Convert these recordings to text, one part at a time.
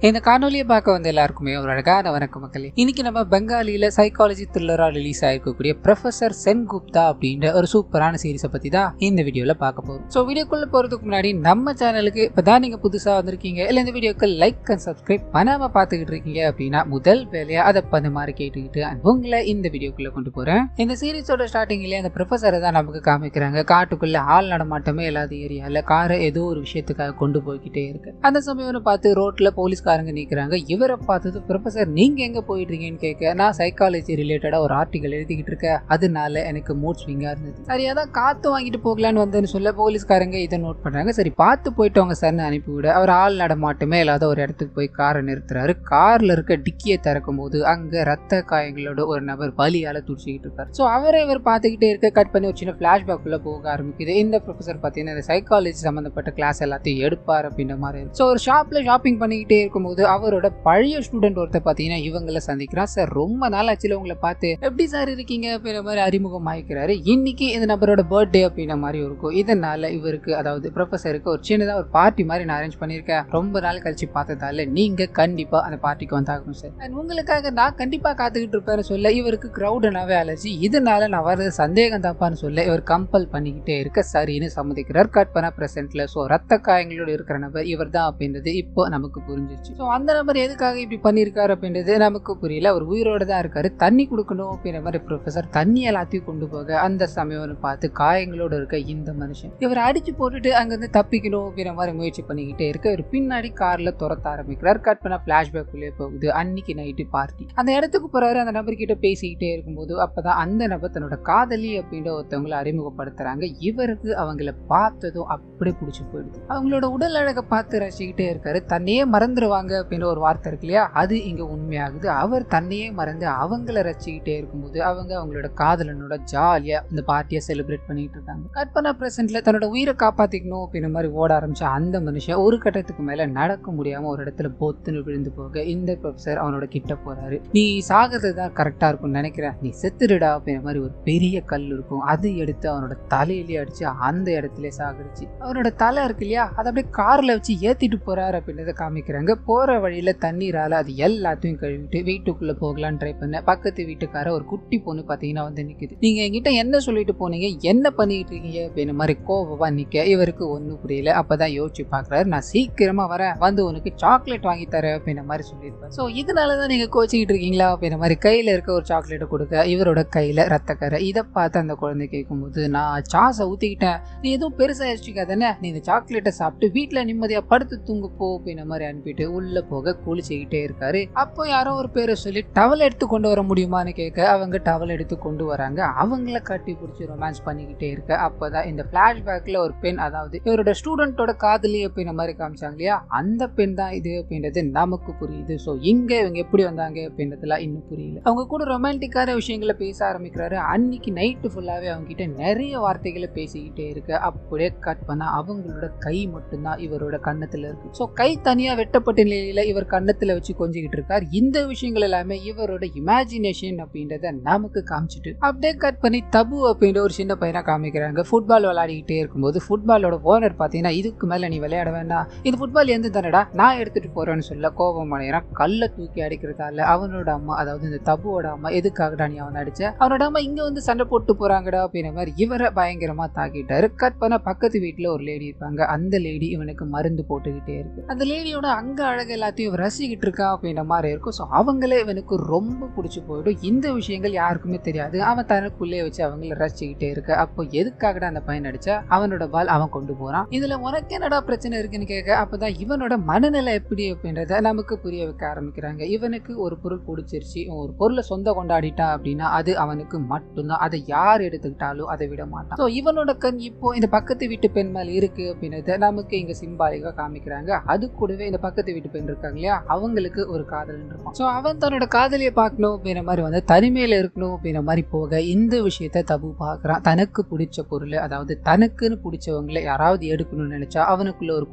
இந்த காணொலியை பார்க்க வந்த எல்லாருக்குமே ஒரு அழகான வணக்கம் மக்களே. இன்னைக்கு நம்ம பெங்காலியில சைக்காலஜி த்ரில்லரா ரிலீஸ் ஆயிருக்கக்கூடிய ப்ரொஃபசர் சென்குப்தா அப்படின்ற ஒரு சூப்பரான சீரிஸை பத்தி தான் இந்த வீடியோல பார்க்க போறோம். ஸோ வீடியோக்குள்ள போறதுக்கு முன்னாடி நம்ம சேனலுக்கு இப்பதான் நீங்க புதுசா வந்திருக்கீங்க இல்ல இந்த வீடியோக்கு லைக் அண்ட் சப்ஸ்கிரைப் பண்ணாம பார்த்துக்கிட்டு இருக்கீங்க அப்படின்னா முதல் வேலையா அதை பண்ண மாதிரி கேட்டுக்கிட்டு உங்களை இந்த வீடியோக்குள்ள கொண்டு போறேன். இந்த சீரிஸோட ஸ்டார்டிங்லேயே அந்த ப்ரொஃபசரை தான் நமக்கு காமிக்கிறாங்க. காட்டுக்குள்ள ஆள் நடமாட்டமே இல்லாத ஏரியால காரை ஏதோ ஒரு விஷயத்துக்காக கொண்டு போய்கிட்டே இருக்கு. அந்த சமயம் பார்த்து ரோட்ல போலீஸ்காரங்க நிக்கிறாங்க. இவரை பார்த்தது ப்ரொஃபசர் நீங்க எங்க போயிட்டு இருக்கீங்கன்னு கேட்க, நான் சைக்காலஜி ரிலேட்டடா ஒரு ஆர்டிகல் எழுதிக்கிட்டு இருக்கேன், அதனால எனக்கு மூட் ஸ்விங்கா இருந்தது. சரி அதான் காத்து வாங்கிட்டு போகலான்னு வந்தேன்னு சொல்ல போலீஸ்காரங்க இதை நோட் பண்றாங்க. சரி பார்த்து போயிட்டு வாங்க சார்னு அனுப்பிவிட அவர் ஆள் நடமாட்டமே இல்லாத ஒரு இடத்துக்கு போய் காரை நிறுத்துறாரு. கார்ல இருக்க டிக்கியை திறக்கும் போது அங்க ரத்த காயங்களோட ஒரு நபர் வலியால துடிச்சுக்கிட்டு இருக்காரு. ஸோ அவரை இவர் பார்த்துக்கிட்டே இருக்க கட் பண்ணி ஒரு சின்ன பிளாஷ்பேக் உள்ள போக ஆரம்பிக்குது. இந்த ப்ரொஃபசர் பார்த்தீங்கன்னா இந்த சைக்காலஜி சம்பந்தப்பட்ட கிளாஸ் எல்லாத்தையும் எடுப்பார் அப்படின்ற மாதிரி. ஸோ ஒரு ஷாப்ல ஷாப்பிங் பண்ணிக்கிட்டே இருக்கும்போது அவரோட பழைய ஸ்டூடெண்ட் ஒருத்தர் பார்த்தீங்கன்னா இவங்களை சந்திக்கிறான். சார் ரொம்ப நாள் ஆச்சுல உங்களை பார்த்து, எப்படி சார் இருக்கீங்க அப்படின்ற மாதிரி அறிமுகம் ஆயிக்கிறாரு. இன்னைக்கு இந்த நபரோட பர்த்டே அப்படின்ற மாதிரி இருக்கும். இதனால இவருக்கு அதாவது ப்ரொஃபசருக்கு ஒரு சின்னதாக ஒரு பார்ட்டி மாதிரி நான் அரேஞ்ச் பண்ணியிருக்கேன். ரொம்ப நாள் கழிச்சு பார்த்ததால நீங்க கண்டிப்பா அந்த பார்ட்டிக்கு வந்தாகணும் சார். அண்ட் உங்களுக்காக நான் கண்டிப்பா காத்துக்கிட்டு இருப்பேன்னு சொல்ல இவருக்கு கிரௌடுனாவே அலர்ஜி. இதனால நான் வர்றது சந்தேகம் தாப்பான்னு சொல்ல இவர் கம்பல் பண்ணிக்கிட்டே இருக்க சரின்னு சம்மதிக்கிறார். கட் பண்ண பிரசன்ட்ல ஸோ ரத்த காயங்களோடு இருக்கிற நபர் இவர் தான் அப்படின்றது இப்போ நமக்கு புரிஞ்சிச்சு. ஸோ அந்த நபர் எதுக்காக இப்படி பண்ணியிருக்காரு அப்படின்றது நமக்கு புரியல. அவர் உயிரோட தான் இருக்காரு. தண்ணி கொடுக்கணும் அப்படின்ற மாதிரி ப்ரொஃபசர் தண்ணி எல்லாத்தையும் கொண்டு போக அந்த சமயம் பார்த்து காயங்களோட இருக்க இந்த மனுஷன் இவர் அடிச்சு போட்டுட்டு அங்கிருந்து தப்பிக்கணும் அப்படின்ற மாதிரி முயற்சி பண்ணிக்கிட்டே இருக்க ஒரு பின்னாடி கார்ல துரத்த ஆரம்பிக்கிறார். கட் பண்ண பிளாஷ்பேக் உள்ளே போகுது. அன்னைக்கு நைட்டு பார்ட்டி அந்த இடத்துக்கு போறாரு. அந்த நபர்கிட்ட பேசிக்கிட்டே இருக்கும்போது அப்பதான் அந்த நபர் தன்னோட காதலி அப்படின்ற ஒருத்தவங்களை அறிமுகப்படுத்துறாங்க. இவருக்கு அவங்கள பார்த்ததும் அப்படியே பிடிச்சி போயிடுது. அவங்களோட உடல் அழகை பார்த்து ரசிக்கிட்டே இருக்காரு. தன்னையே மறந்துடுவாங்க அப்படின்ற ஒரு வார்த்தை இருக்கு இல்லையா, அது இங்க உண்மையாகுது. அவர் தன்னையே மறந்து அவங்கள ரசிக்கிட்டே இருக்கும்போது அவங்க அவங்களோட காதலனோட ஜாலியா இந்த பார்ட்டியை செலிப்ரேட் பண்ணிட்டு இருக்காங்க. கட் பண்ண பிரசன்ட்ல தன்னோட உயிரை காப்பாத்திக்கணும் அப்படின்ற மாதிரி ஓட ஆரம்பிச்ச அந்த மனுஷன் ஒரு கட்டத்துக்கு மேல நடக்க முடியாம ஒரு இடத்துல பொத்துன்னு விழுந்து போக இந்த ப்ரொஃபசர் அவனோட கிட்ட போறாரு. நீ சாகிறது தான் கரெக்டா இருக்கும்னு நினைக்கிறேன், நீ செத்துடுடா அப்படின்ற மாதிரி ஒரு பெரிய கல் இருக்கும். அது எடுத்து அவனோட தலையிலேயே அடிச்சு அந்த இடத்துல சாகரிச்சு அவனோட தலை இருக்கு இல்லையா அதை அப்படியே கார்ல வச்சு ஏத்திட்டு போறாரு அப்படின்றத காமிக்கிறாங்க. போற வழியில தண்ணீரால அது எல்லாத்தையும் கழுவிட்டு வீட்டுக்குள்ள போகலான்னு ட்ரை பண்ண பக்கத்து வீட்டுக்கார ஒரு குட்டி பொண்ணு பாத்தீங்கன்னா வந்து நிக்குது. நீங்க என்கிட்ட என்ன சொல்லிட்டு போனீங்க, என்ன பண்ணிட்டு இருக்கீங்க அப்படின்ற மாதிரி கோவமா நிக்க இவருக்கு ஒன்னும் புரியல. அப்பதான் யோசிச்சு பாக்குறாரு, நான் சீக்கிரமா வரேன், வந்து உனக்கு சாக்லேட் வாங்கி தரேன் அப்படின்ற மாதிரி சொல்லியிருப்பேன். ஸோ இதனாலதான் நீங்க கோச்சிக்கிட்டு இருக்கீங்களா அப்படின்ற மாதிரி கையில இருக்க ஒரு சாக்லேட்டை கொடுக்க இவரோட கையில ரத்தக்கரை. இதை பார்த்து அந்த குழந்தை கேட்கும்போது நான் சாஸை ஊத்திக்கிட்டேன், நீ எதுவும் பெருசா யோசிக்காதானே, நீ இந்த சாக்லேட்டை சாப்பிட்டு வீட்டுல நிம்மதியா படுத்து தூங்க போ அப்படின்ற மாதிரி அனுப்பிட்டு உள்ள போக குளிச்சுக்கிட்டே இருக்காரு. அப்போ யாரோ ஒரு பேரை சொல்லி டவல் எடுத்து கொண்டு வர முடியுமான்னு கேட்க அவங்க டவல் எடுத்து கொண்டு வராங்க. அவங்கள கட்டி பிடிச்சி ரொமான்ஸ் பண்ணிக்கிட்டே இருக்க அப்பதான் இந்த பிளாஷ்பேக்ல ஒரு பெண் அதாவது இவரோட ஸ்டூடெண்டோட காதலி அப்படின்ற மாதிரி காமிச்சாங்க இல்லையா, அந்த பெண் தான் இது அப்படின்றது நமக்கு புரியுது. ஸோ இங்க இவங்க எப்படி வந்தாங்க அப்படின்றதுலாம் இன்னும் புரியல. அவங்க கூட ரொமான்டிக்கான விஷயங்களை பேச ஆரம்பிக்கிறாரு. அன்னைக்கு நைட்டு ஃபுல்லாவே அவங்க கிட்ட நிறைய வார்த்தைகளை பேசிக்கிட்டே இருக்க அப்படியே கட் பண்ணா அவங்களோட கை மட்டும்தான் இவரோட கன்னத்துல இருக்கு. ஸோ கை தனியா வெட்டப்பட்ட நிலையில இவர் கன்னத்துல வச்சு கொஞ்சிக்கிட்டு இருக்கார். இந்த விஷயங்கள் எல்லாமே இவரோட இமேஜினேஷன் அப்படின்றத நமக்கு காமிச்சிட்டு அப்படியே கட் பண்ணி தபு அப்படின்ற ஒரு சின்ன பையனா காமிக்கிறாங்க. ஃபுட்பால் விளையாடிக்கிட்டே இருக்கும்போது ஃபுட்பாலோட ஓனர் பாத்தீங்கன்னா இதுக்கு மேல நீ விளையாட வேண்டாம், இந்த ஃபுட்பால் எந்த தானடா நான் எடுத்துட்டு போறேன்னு சொல்ல கோபம் அடைகிறான். கல்லை தூக்கி அடிக்கிறதால அவனோட அம்மா அதாவது இந்த தபுவோட அம்மா எதுக்காகடா நீ அவனை அடிச்ச, அவனோட அம்மா இங்க வந்து சண்டை போட்டு போறாங்கடா அப்படின்ற மாதிரி இவரை பயங்கரமா தாக்கிட்டாரு. கட் பண்ண பக்கத்து வீட்டுல ஒரு லேடி இருப்பாங்க. அந்த லேடி இவனுக்கு மருந்து போட்டுக்கிட்டே இருக்கு. அந்த லேடியோட அங்க அழகு எல்லாத்தையும் ரசிக்கிட்டு இருக்கா அப்படின்ற மாதிரி இருக்கும். ஸோ அவங்களே இவனுக்கு ரொம்ப பிடிச்சி போயிடும். இந்த விஷயங்கள் யாருக்குமே தெரியாது. அவன் தனக்குள்ளே வச்சு அவங்கள ரசிச்சுக்கிட்டே இருக்க அப்போ எதுக்காகடா அந்த பையன் அடிச்சா, அவனோட பால் அவன் கொண்டு போறான், இதுல உனக்கு என்னடா பிரச்சனை இருக்குன்னு கேட்க அப்பதான் இவனோட மனநிலை எப்படி அப்படின்றத நமக்கு புரிய வைக்க ஆரம்பிக்கிறாங்க. இவனுக்கு ஒரு பொருள் பிடிச்சிருச்சு, ஒரு பொருளை சொந்த கொண்டாடிட்டான் அப்படின்னா அது அவனுக்கு மட்டும்தான், அதை யார் எடுத்துக்கிட்டாலும் அதை விட மாட்டான். ஸோ இவனோட கண் இப்போ இந்த பக்கத்து வீட்டு பெண் மேல் இருக்கு அப்படின்றத நமக்கு இங்க சிம்பாலிக்கா காமிக்கிறாங்க. அது கூடவே இந்த பக்கத்து வீட்டு பெண் இருக்காங்க இல்லையா, அவங்களுக்கு ஒரு காதல் இருப்பான். ஸோ அவன் தன்னோட காதலியை பார்க்கணும் அப்படின்ற மாதிரி வந்து தனிமையில இருக்கணும் அப்படின்ற மாதிரி போக இந்த விஷயத்த தபு பார்க்கறான். தனக்கு பிடிச்ச பொருள் அதாவது தனக்குன்னு பிடிச்சவங்களை யாராவது எடுக்கணும்னு நினைச்சா அவனுக்குள்ள ஒரு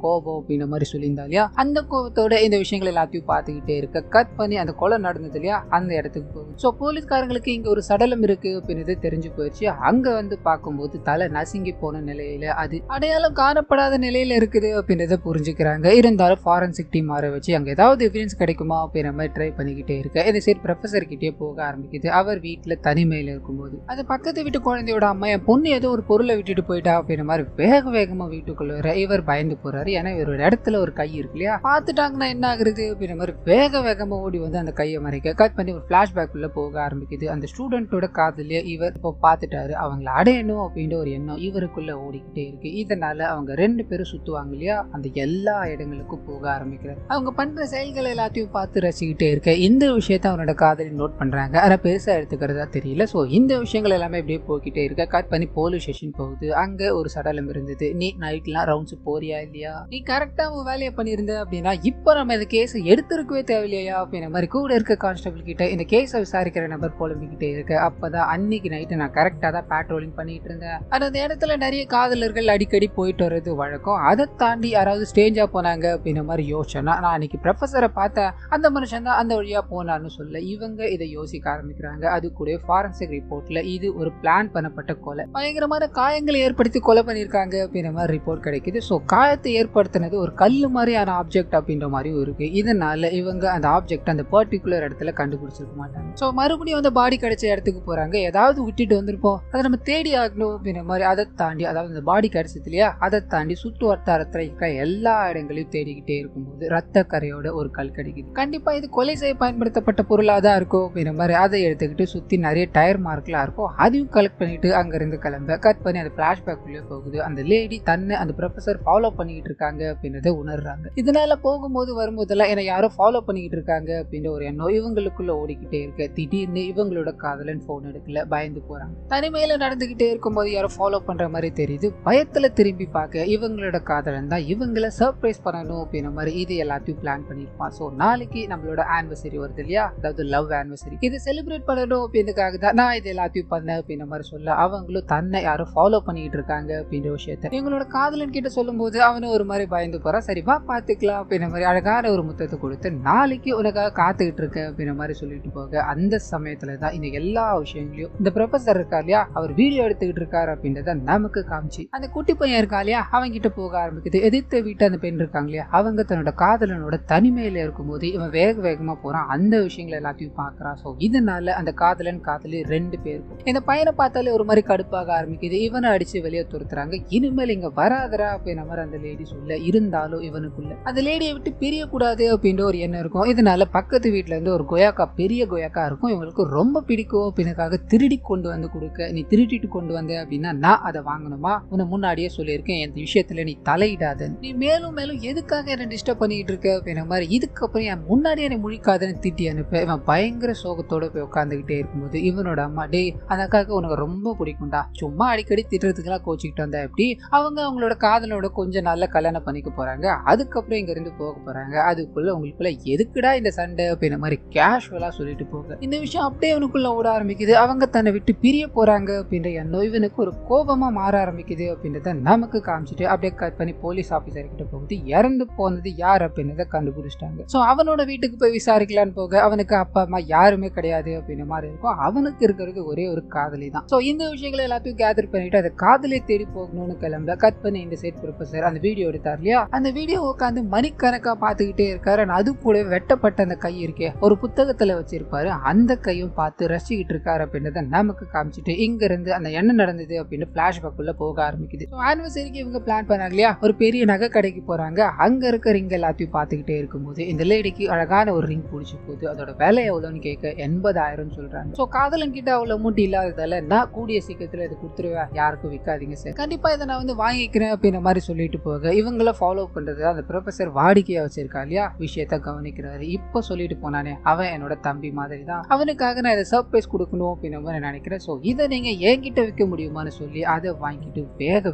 கோபம் அப்படின்ற மாதிரி சொல்லியிருந்தா இல்லையா, அந்த கோபத்தோட இந்த விஷயங்கள் எல்லாத்தையும் பார்த்துக்கிட்டே இருக்க கட் பண்ணி அந்த கொலை நடந்தது இல்லையா அந்த இடத்துக்கு போகும். ஸோ போலீஸ்காரங்களுக்கு இங்க ஒரு சடலம் இருக்கு அப்படின்றது தெரிஞ்சு போயிடுச்சு. அங்க வந்து பார்க்கும்போது தலை நசுங்கி போன நிலையில அது அடையாளம் காணப்படாத நிலையில இருக்குது அப்படின்றத புரிஞ்சுக்கிறாங்க. இருந்தாலும் ஃபாரன்சிக் டீம் மாற வச்சு அங்க ஏதாவது எவிடன்ஸ் கிடைக்குமா அப்படின்ற மாதிரி ட்ரை பண்ணிக்கிட்டே இருக்க. இந்த சைடு ப்ரொஃபசர் கிட்டே போக ஆரம்பிக்குது. அவர் வீட்டுல தனிமையில இருக்கும்போது அந்த பக்கத்து வீட்டு குழந்தையோட அம்மா என் பொண்ணு ஏதோ ஒரு பொருளை விட்டுட்டு போயிட்டா அப்படின்ற மாதிரி வேக வேகமா வீட்டுக்குள்ள வர இவர் பயந்து போறாரு. ஏன்னா இவரோட இடத்துல ஒரு கை இருக்கு இல்லையா, பாத்துட்டாங்கன்னா என்ன ஆகுறது அப்படின்ற மாதிரி வேக வேகமா ஓடி வந்து அந்த கையை மறைக்க கட் பண்ணி ஒரு பிளாஷ்பேக் உள்ள போக ஆரம்பிக்குது. அந்த ஸ்டூடெண்டோட காதலிய இவர் இப்போ பாத்துட்டாரு. அவங்கள அடையணும் அப்படின்ற ஒரு எண்ணம் இவருக்குள்ள ஓடிக்கிட்டே இருக்கு. இதனால அவங்க 2 பேரும் சுத்துவாங்க இல்லையா, அந்த எல்லா இடங்களுக்கும் போக ஆரம்பிக்கிறார். அவங்க பண்ற செயல்கள் எல்லாத்தையும் பார்த்து ரசிக்கிட்டே இருக்க இந்த விஷயத்த அவனோட காதலி நோட் பண்றாங்க. ஆனா பெருசா எடுத்துக்கிறதா தெரியல. சோ இந்த விஷயங்கள் எல்லாமே இப்படியே போய்கிட்டே இருக்க கட் பண்ணி போலீஸ் ஸ்டேஷன் போகுது. அங்க ஒரு சடலம் இருந்தது. நீ நைட்லாம் ரவுண்ட்ஸ் போறியா இல்லையா, நீ கரெக்டா உன் வேலையை பண்ணியிருந்த அப்படின்னா இப்போ நம்ம இந்த கேஸை எடுத்துருக்கவே தேவையில்லையா அப்படின்ற மாதிரி கூட இருக்க கான்ஸ்டபிள் கிட்ட இந்த கேஸை விசாரிக்கிற நபர் புலம்பிக்கிட்டே இருக்க. அப்பதான் அன்னைக்கு நைட்டு நான் கரெக்டா தான் பேட்ரோலிங் பண்ணிட்டு இருந்தேன். அந்த இடத்துல நிறைய காதலர்கள் அடிக்கடி போயிட்டு வர்றது வழக்கம். அதை தாண்டி யாராவது ஸ்டேஞ்சா போனாங்க அப்படின்ற மாதிரி யோசிச்சேன்னா நான் அன்னைக்கு ப்ரொஃபஸரை பார்த்தேன், அந்த மனுஷன் தான் அந்த வழியா போனான்னு சொல்ல இவங்க இதை யோசிக்க ஆரம்பிக்கிறாங்க. அது கூட ஃபாரன்சிக் ரிப்போர்ட்ல இது ஒரு பிளான் பண்ணப்பட்ட கொலை, பயங்கரமான காயங்களை ஏற்படுத்தி கொலை பண்ணியிருக்காங்க அப்படின்ற மாதிரி ரிப்போர்ட் கிடைக்குது. ஸோ காயத்தை ஏற்படுத்தினது ஒரு கல்லு மாதிரியான ஆப்ஜெக்ட் அப்படின்ற மாதிரியும் இருக்கு. இதனால இவங்க அந்த ஆப்ஜெக்ட் அந்த பர்டிகுலர் இடத்துல கண்டுபிடிச்சிருக்க மாட்டாங்க. ஸோ மறுபடியும் அந்த பாடி கிடைச்ச இடத்துக்கு போறாங்க. ஏதாவது விட்டுட்டு வந்திருப்போம், அதை நம்ம தேடி ஆகணும் அப்படின்ற மாதிரி. அதை தாண்டி அதாவது அந்த பாடி கிடைச்சது இல்லையா, அதை தாண்டி சுற்று வட்டாரத்தில் இருக்க எல்லா இடங்களையும் தேடிக்கிட்டே இருக்கும்போது ரத்த கரையோட ஒரு கல் கிடைக்குது. கண்டிப்பா இது கொலை செய்ய பயன்படுத்தப்பட்ட பொருளாக தான் இருக்கும் அப்படின்ற மாதிரி. அதை எடுத்துக்கிட்டு சுத்தி நிறைய டயர் மார்க்லாம் இருக்கும். அதையும் கலெக்ட் பண்ணிட்டு அங்க இருந்து கிளம்ப கட் பண்ணி அந்த பிளாஷ்பேக் உள்ளே போகுது. அந்த லேடி தன்னை அந்த ப்ரொஃபசர் ஃபாலோ பண்ணிக்கிட்டு இருக்காங்க அப்படின்றத உணர்றாங்க. இதனால போகும்போது வரும்போதெல்லாம் என்னை யாரோ ஃபாலோ பண்ணிக்கிட்டு இருக்காங்க அப்படின்ற ஒரு எண்ணம் இவங்களுக்குள்ள ஓடிக்கிட்டே இருக்கு. திடீர்னு இவங்களோட காதலன் போன் எடுக்கல, பயந்து போறாங்க. தனிமையில நடந்துகிட்டே இருக்கும்போது யாரோ ஃபாலோ பண்ற மாதிரி தெரியுது. பயத்துல திரும்பி பார்க்க இவங்களோட காதலன் தான் இவங்களை சர்ப்ரைஸ் பண்ணணும் அப்படின்ற மாதிரி இது எல்லாத்தையும் பிளான் பண்ணிருப்பான். ஸோ நாளைக்கு நம்மளோட ஆனிவர்சரி வருது இல்லையா, அதாவது லவ் ஆனிவர்சரி, இதை செலிப்ரேட் பண்ணணும் அப்படின்றதுக்காக தான் நான் இது எல்லாத்தையும் பண்ணேன் அப்படின்ற மாதிரி சொல்ல அவங்களும் தன்னை யாரும் ஃபாலோ பண்ணிக்கிட்டு இருக்காங்க அப்படின்ற விஷயத்த இவங்களோட காதலன் கிட்ட சொல்லும் போது அவனும் ஒரு மாதிரி பயந்து போறான். சரி வா பாத்துக்கலாம் அப்படின்ற மாதிரி அழகான ஒரு முத்தத்தை கொடுத்து நாளைக்கு உனக்காக காத்துக்கிட்டு இருக்க அப்படின்ற மாதிரி சொல்லிட்டு போக அந்த சமயத்துல தான் இந்த எல்லா விஷயங்களையும் இந்த ப்ரொஃபசர் இருக்கா இல்லையா, அவர் வீடியோ எடுத்துக்கிட்டு இருக்காரு அப்படின்றத நமக்கு காமிச்சு அந்த குட்டி பையன் இருக்கா இல்லையா அவங்க கிட்ட போக ஆரம்பிக்குது. எதிர்த்த வீட்டு அந்த பெண் இருக்காங்க இல்லையா, அவங்க தன்னோட காதலனோட தனிமையில இருக்கும்போது இவன் வேக வேகமா போறான். அந்த விஷயங்கள் எல்லாத்தையும் பாக்குறான். ஸோ இதனால அந்த காதலன் காதலி 2 பேருக்கும் இந்த பையனை பார்த்தாலே ஒரு மாதிரி கடுப்பாக ஆரம்பிக்குது. இவனை அடிச்சு வெளியே துரத்துறாங்க. இனிமேல் இங்க வராதரா அப்படின்ற மாதிரி அந்த லேடி சொல்ல, இருந்தாலும் இவனுக்குள்ள அந்த லேடியை விட்டு பிரிய கூடாது அப்படின்ற ஒரு எண்ணம் இருக்கும். இதனால பக்கத்து வீட்டுல இருந்து ஒரு கொயாக்கா, பெரிய கொயாக்கா இருக்கும், இவங்களுக்கு ரொம்ப பிடிக்கும் அப்படின்றதுக்காக திருடி கொண்டு வந்து கொடுக்க, நீ திருடிட்டு கொண்டு வந்த அப்படின்னா நான் அதை வாங்கணுமா, உன்னை முன்னாடியே சொல்லியிருக்கேன் இந்த விஷயத்துல நீ தலையிடாத, நீ மேலும் மேலும் எதுக்காக என்ன டிஸ்டர்ப் பண்ணிக்கிட்டு இருக்க அப்படின்ற மாதிரி, இதுக்கப்புறம் என் முன்னாடியே என்னை முழிக்காதன்னு திட்டி அனுப்ப இவன் பயங்கர சோகத்தோட போய் உட்காந்துக்கிட்டே இருக்கும்போது இவனோட அம்மா, டே அந்த அக்காவுக்கு உனக்கு ரொம்ப பிடிக்கும்டா, சும்மா அடிக்கடி திட்டுறதுக்கெல்லாம் கோச்சிக்கிட்டு வந்தா எப்படி, அவங்க அவங்களோட காதலோட கொஞ்சம் நல்ல கல்யாணம் பண்ணிக்க போறாங்க, அதுக்கப்புறம் இங்க இருந்து போக போறாங்க, அதுக்குள்ள உங்களுக்குள்ள எதுக்குடா இந்த சண்டை அப்படின்ற மாதிரி கேஷுவலா சொல்லிட்டு போக இந்த விஷயம் அப்படியே இவனுக்குள்ள ஓட ஆரம்பிக்குது. அவங்க தன்னை விட்டு பிரிய போறாங்க அப்படின்ற எண்ணம் இவனுக்கு ஒரு கோபமா மாற ஆரம்பிக்குது அப்படின்றத நமக்கு காமிச்சிட்டு அப்படியே கட் பண்ணி போலீஸ் ஆபீசர் கிட்ட போகுது. இறந்து போனது யார் அப்படின்றத கண்டுபிடிச்சிட்டாங்க. ஸோ அவனோட வீட்டுக்கு போய் விசாரிக்கலான்னு போக அவனுக்கு அப்பா அம்மா யாருமே கிடையாது அப்படின்ற மாதிரி இருக்கும். அவனுக்கு இருக்கிறது ஒரே ஒரு காதலி தான். ஸோ இந்த விஷயங்களை எல்லாத்தையும் கேதர் பண்ணிட்டு அதை காதலியை தேடி போகணும்னு கிளம்ப கட் பண்ணி இந்த சைட் ப்ரொஃபசர் அந்த வீடியோ எடுத்தார் இல்லையா, அந்த வீடியோ உட்காந்து மணிக்கணக்கா பார்த்துக்கிட்டே இருக்காரு. அது கூட வெட்டப்பட்ட அந்த கை இருக்கே ஒரு புத்தகத்துல வச்சிருப்பாரு, அந்த கையும் பார்த்து ரசிக்கிட்டு இருக்காரு அப்படின்றத நமக்கு காமிச்சிட்டு இங்க இருந்து அந்த என்ன நடந்தது அப்படின்னு பிளாஷ்பேக் உள்ள போக ஆரம்பிக்குது. ஆனிவர்சரிக்கு இவங்க பிளான் பண்ணாங்க இல்லையா, ஒரு பெரிய நகை கடைக்கு போறாங்க. அங்க இருக்க ரிங் எல்லாத்தையும் பார்த்துக்கிட்டே இருக்கும்போது இந்த லேடிக்கு அழகான ஒரு ரிங் பிடிச்சி போகுது. அதோட விலை எவ்வளவுன்னு கேட்க 80,000 சொல்றாங்க. ஸோ காதலன் கிட்ட அவ்வளவு அமௌண்ட் இல்லாததால நான் கூடிய சீக்கிரத்துல இதை கொடுத்துருவேன், யாருக்கும் விற்காதீங்க சார், கண்டிப்பா இதை நான் வந்து வாங்கிக்கிறேன் அப்படின்ற மாதிரி சொல்லிட்டு போக இவங்கள ஃபாலோ பண்றது அந்த ப்ரொஃபசர் வாடிக்கையா வச்சிருக்கா இல்லையா, விஷயத்த கவனிக்கிறாரு. இப்போ சொல்லிட்டு போனானே அவன் என்னோட தம்பி மாதிரி தான், அவனுக்காக நான் இதை சர்ப்ரைஸ் கொடுக்கணும் அப்படின்ற மாதிரி நினைக்கிறேன். ஸோ இதை நீங்க என்கிட்ட விற்க முடியுமான்னு சொல்லி அதை வாங்கிட்டு வேக